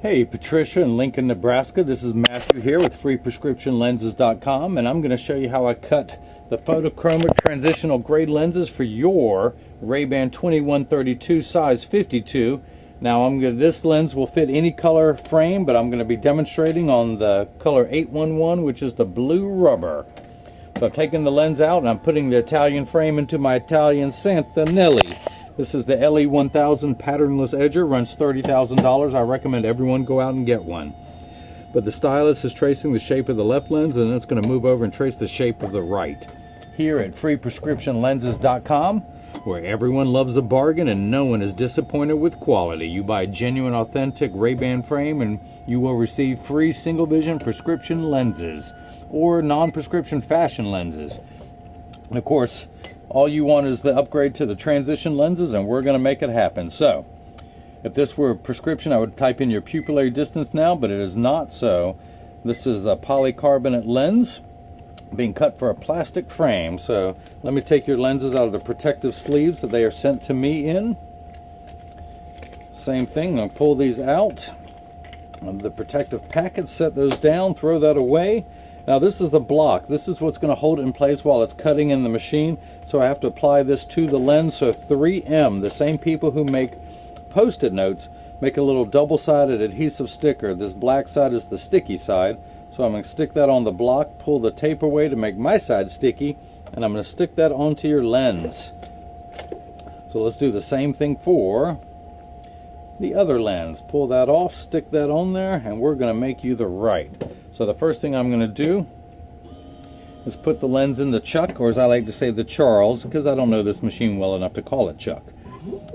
Hey, Patricia in Lincoln, Nebraska. This is Matthew here with freeprescriptionlenses.com, and I'm going to show you how I cut the Photochromic transitional grade lenses for your Rayban 2132 size 52. Now, this lens will fit any color frame, but I'm going to be demonstrating on the color 811, which is the blue rubber. So I've taken the lens out and I'm putting the Italian frame into my Italian Santanelli. This is the LE1000 patternless edger, runs $30,000. I recommend everyone go out and get one. But the stylus is tracing the shape of the left lens, and then it's going to move over and trace the shape of the right. Here at freeprescriptionlenses.com, where everyone loves a bargain and no one is disappointed with quality. You buy a genuine, authentic Ray-Ban frame and you will receive free single vision prescription lenses or non-prescription fashion lenses. And of course, all you want is the upgrade to the transition lenses, and we're going to make it happen. So, if this were a prescription, I would type in your pupillary distance now, but it is not so. This is a polycarbonate lens being cut for a plastic frame. So, let me take your lenses out of the protective sleeves that they are sent to me in. Same thing, I'm going to pull these out of the protective packet, set those down, throw that away. Now this is the block. This is what's going to hold it in place while it's cutting in the machine. So I have to apply this to the lens. So 3M, the same people who make Post-it notes, make a little double-sided adhesive sticker. This black side is the sticky side. So I'm going to stick that on the block, pull the tape away to make my side sticky, and I'm going to stick that onto your lens. So let's do the same thing for the other lens. Pull that off, stick that on there, and we're going to make you the right. So the first thing I'm going to do is put the lens in the chuck, or as I like to say, the Charles, because I don't know this machine well enough to call it chuck.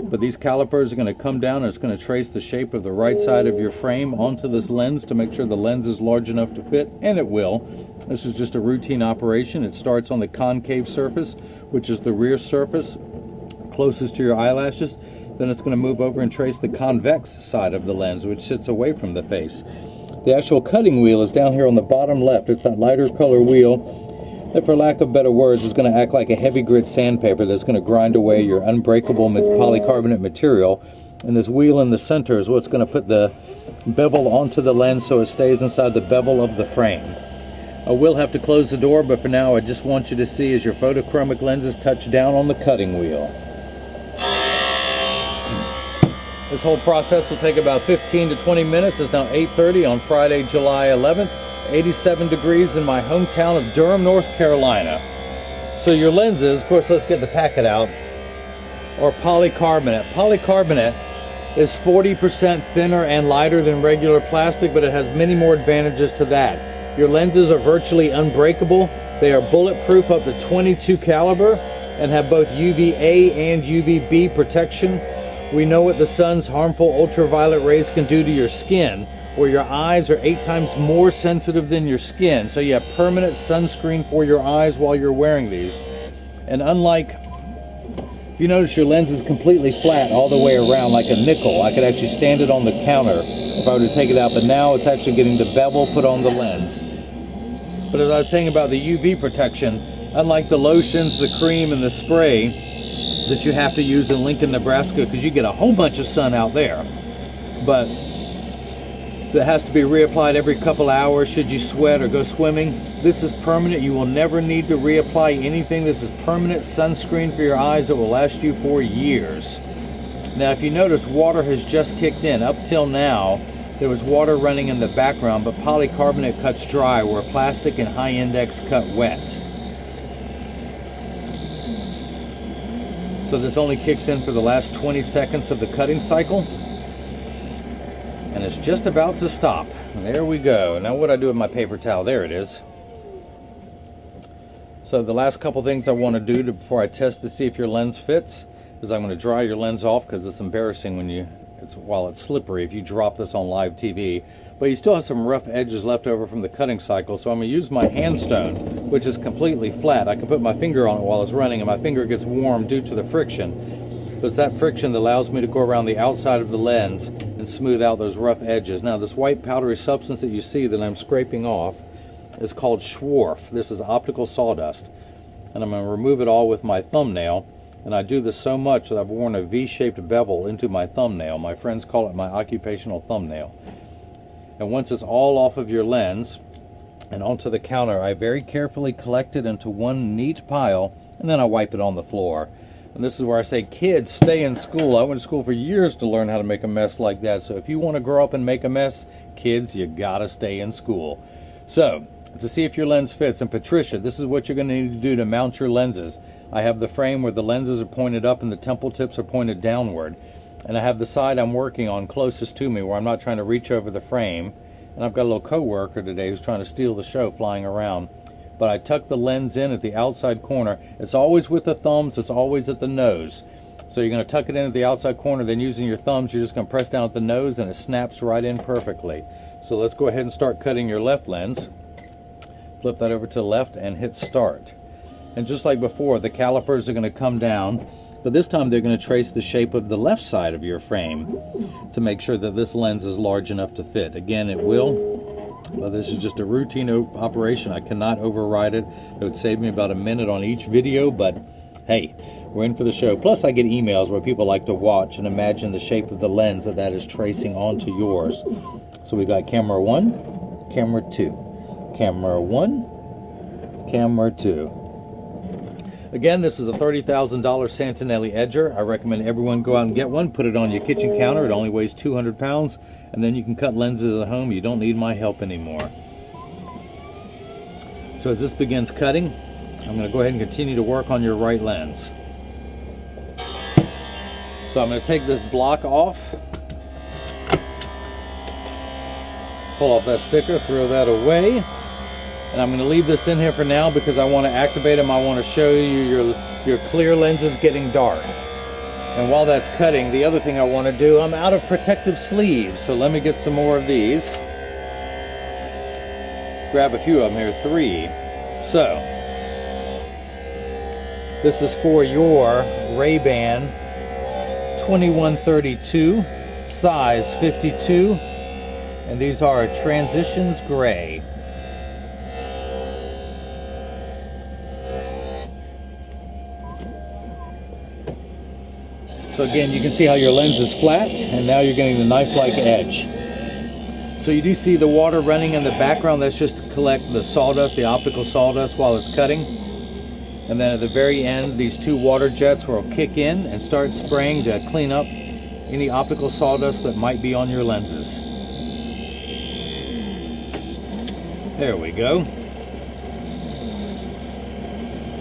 But these calipers are going to come down and it's going to trace the shape of the right side of your frame onto this lens to make sure the lens is large enough to fit, and it will. This is just a routine operation. It starts on the concave surface, which is the rear surface closest to your eyelashes. Then it's going to move over and trace the convex side of the lens, which sits away from the face. The actual cutting wheel is down here on the bottom left. It's that lighter color wheel that, for lack of better words, is going to act like a heavy grit sandpaper that's going to grind away your unbreakable polycarbonate material. And this wheel in the center is what's going to put the bevel onto the lens so it stays inside the bevel of the frame. I will have to close the door, but for now I just want you to see as your photochromic lenses touch down on the cutting wheel. This whole process will take about 15 to 20 minutes. It's now 8:30 on Friday, July 11th, 87 degrees in my hometown of Durham, North Carolina. So your lenses, of course, let's get the packet out, are polycarbonate. Polycarbonate is 40% thinner and lighter than regular plastic, but it has many more advantages to that. Your lenses are virtually unbreakable. They are bulletproof up to 22 caliber and have both UVA and UVB protection. We know what the sun's harmful ultraviolet rays can do to your skin, where your eyes are 8 times more sensitive than your skin. So you have permanent sunscreen for your eyes while you're wearing these. And unlike, if you notice, your lens is completely flat all the way around like a nickel. I could actually stand it on the counter if I were to take it out, but now it's actually getting the bevel put on the lens. But as I was saying about the UV protection, unlike the lotions, the cream, and the spray that you have to use in Lincoln, Nebraska, because you get a whole bunch of sun out there, but that has to be reapplied every couple hours should you sweat or go swimming. This is permanent. You will never need to reapply anything. This is permanent sunscreen for your eyes that will last you for years. Now, if you notice, water has just kicked in. Up till now, there was water running in the background, but polycarbonate cuts dry where plastic and high index cut wet. So this only kicks in for the last 20 seconds of the cutting cycle. And it's just about to stop. There we go. Now what do I do with my paper towel? There it is. So the last couple things I want to do before I test to see if your lens fits is I'm going to dry your lens off, because it's embarrassing while it's slippery if you drop this on live TV. But you still have some rough edges left over from the cutting cycle, so I'm going to use my hand stone, which is completely flat. I can put my finger on it while it's running, and my finger gets warm due to the friction. But it's that friction that allows me to go around the outside of the lens and smooth out those rough edges. Now, this white powdery substance that you see that I'm scraping off is called Schwarf. This is optical sawdust. And I'm going to remove it all with my thumbnail. And I do this so much that I've worn a V-shaped bevel into my thumbnail. My friends call it my occupational thumbnail. And once it's all off of your lens and onto the counter, I very carefully collect it into one neat pile, and then I wipe it on the floor. And this is where I say, kids, stay in school. I went to school for years to learn how to make a mess like that. So if you want to grow up and make a mess, kids, you gotta stay in school. So, to see if your lens fits, and Patricia, this is what you're going to need to do to mount your lenses. I have the frame where the lenses are pointed up and the temple tips are pointed downward. And I have the side I'm working on closest to me where I'm not trying to reach over the frame. And I've got a little co-worker today who's trying to steal the show flying around. But I tuck the lens in at the outside corner. It's always with the thumbs, it's always at the nose. So you're going to tuck it in at the outside corner, then using your thumbs, you're just going to press down at the nose and it snaps right in perfectly. So let's go ahead and start cutting your left lens. Flip that over to the left and hit start. And just like before, the calipers are going to come down, but this time they're going to trace the shape of the left side of your frame to make sure that this lens is large enough to fit. Again, it will. Well, this is just a routine operation. I cannot override it. It would save me about a minute on each video, but hey, we're in for the show. Plus, I get emails where people like to watch and imagine the shape of the lens that is tracing onto yours. So we got camera 1, camera 2, camera 1, camera 2. Again, this is a $30,000 Santinelli edger. I recommend everyone go out and get one. Put it on your kitchen counter. It only weighs 200 pounds. And then you can cut lenses at home. You don't need my help anymore. So as this begins cutting, I'm going to go ahead and continue to work on your right lens. So I'm going to take this block off. Pull off that sticker, throw that away. And I'm going to leave this in here for now because I want to activate them. I want to show you your clear lenses getting dark. And while that's cutting, the other thing I want to do, I'm out of protective sleeves. So let me get some more of these. Grab a few of them here, 3. So, this is for your Rayban 2132, size 52. And these are Transitions Gray. So again, you can see how your lens is flat, and now you're getting the knife-like edge. So you do see the water running in the background. That's just to collect the sawdust, the optical sawdust, while it's cutting. And then at the very end, these 2 water jets will kick in and start spraying to clean up any optical sawdust that might be on your lenses. There we go.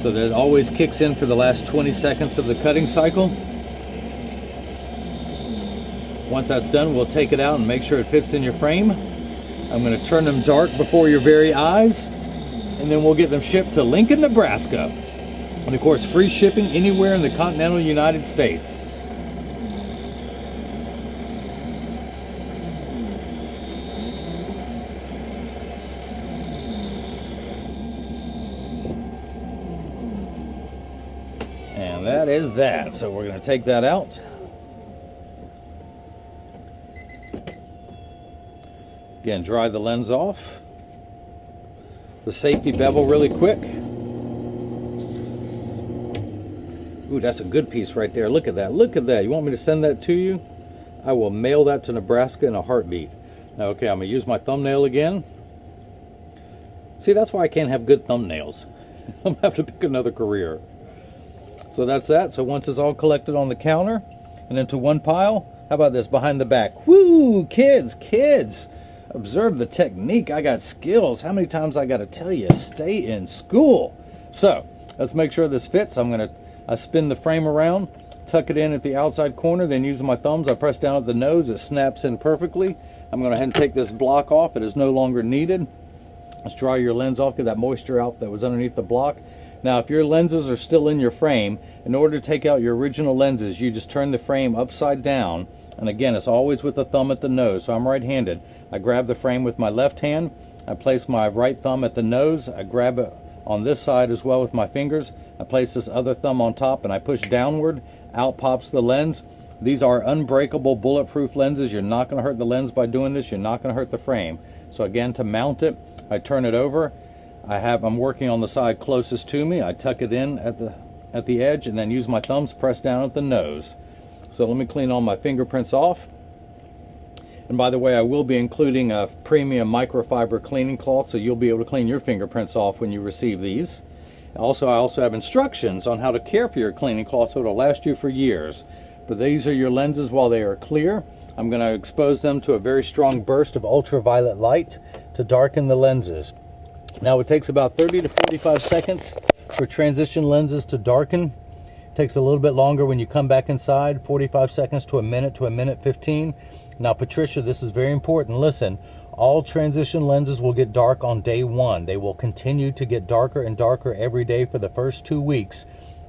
So that always kicks in for the last 20 seconds of the cutting cycle. Once that's done, we'll take it out and make sure it fits in your frame. I'm going to turn them dark before your very eyes, and then we'll get them shipped to Lincoln, Nebraska. And of course, free shipping anywhere in the continental United States. And that is that. So we're going to take that out. Again, dry the lens off. The safety bevel really quick. Ooh, that's a good piece right there. Look at that. Look at that. You want me to send that to you? I will mail that to Nebraska in a heartbeat. Now, okay, I'm going to use my thumbnail again. See, that's why I can't have good thumbnails. I'm going to have to pick another career. So that's that. So once it's all collected on the counter and into one pile, how about this behind the back? Woo, kids, kids. Observe the technique. I got skills. How many times I got to tell you, stay in school. So let's make sure this fits. I spin the frame around, tuck it in at the outside corner, then using my thumbs, I press down at the nose. It snaps in perfectly. I'm going to go ahead and take this block off. It is no longer needed. Let's dry your lens off, get that moisture out that was underneath the block. Now, if your lenses are still in your frame, in order to take out your original lenses, you just turn the frame upside down. And again, it's always with the thumb at the nose. So I'm right-handed. I grab the frame with my left hand. I place my right thumb at the nose. I grab it on this side as well with my fingers. I place this other thumb on top and I push downward. Out pops the lens. These are unbreakable, bulletproof lenses. You're not going to hurt the lens by doing this. You're not going to hurt the frame. So again, to mount it, I turn it over. I'm working on the side closest to me. I tuck it in at the edge and then use my thumbs, press down at the nose. So let me clean all my fingerprints off. And by the way, I will be including a premium microfiber cleaning cloth, so you'll be able to clean your fingerprints off when you receive these. Also, I also have instructions on how to care for your cleaning cloth so it'll last you for years. But these are your lenses while they are clear. I'm going to expose them to a very strong burst of ultraviolet light to darken the lenses. Now, it takes about 30 to 45 seconds for transition lenses to darken. It takes a little bit longer when you come back inside, 45 seconds to a minute 15. Now, Patricia, this is very important. Listen, all transition lenses will get dark on day 1. They will continue to get darker and darker every day for the first 2 weeks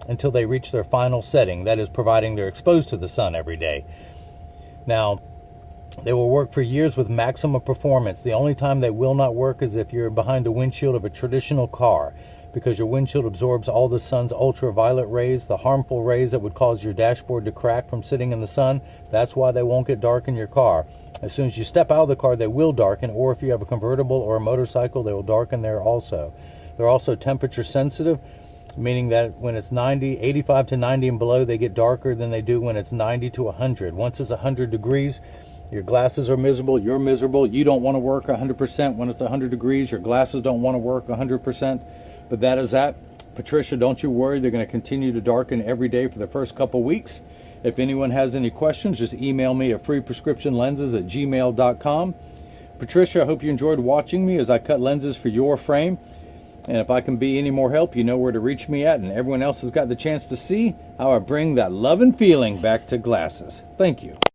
until they reach their final setting. That is, providing they're exposed to the sun every day. Now, they will work for years with maximum performance. The only time they will not work is if you're behind the windshield of a traditional car, because your windshield absorbs all the sun's ultraviolet rays, the harmful rays that would cause your dashboard to crack from sitting in the sun. That's why they won't get dark in your car. As soon as you step out of the car, they will darken, or if you have a convertible or a motorcycle, they will darken there also. They're also temperature sensitive, meaning that when it's 85 to 90 and below, they get darker than they do when it's 90 to 100. Once it's 100 degrees, your glasses are miserable, you're miserable, you don't want to work 100%. When it's 100 degrees, your glasses don't want to work 100%. But that is that. Patricia, don't you worry. They're going to continue to darken every day for the first couple weeks. If anyone has any questions, just email me at freeprescriptionlenses@gmail.com. Patricia, I hope you enjoyed watching me as I cut lenses for your frame. And if I can be any more help, you know where to reach me at. And everyone else has got the chance to see how I bring that love and feeling back to glasses. Thank you.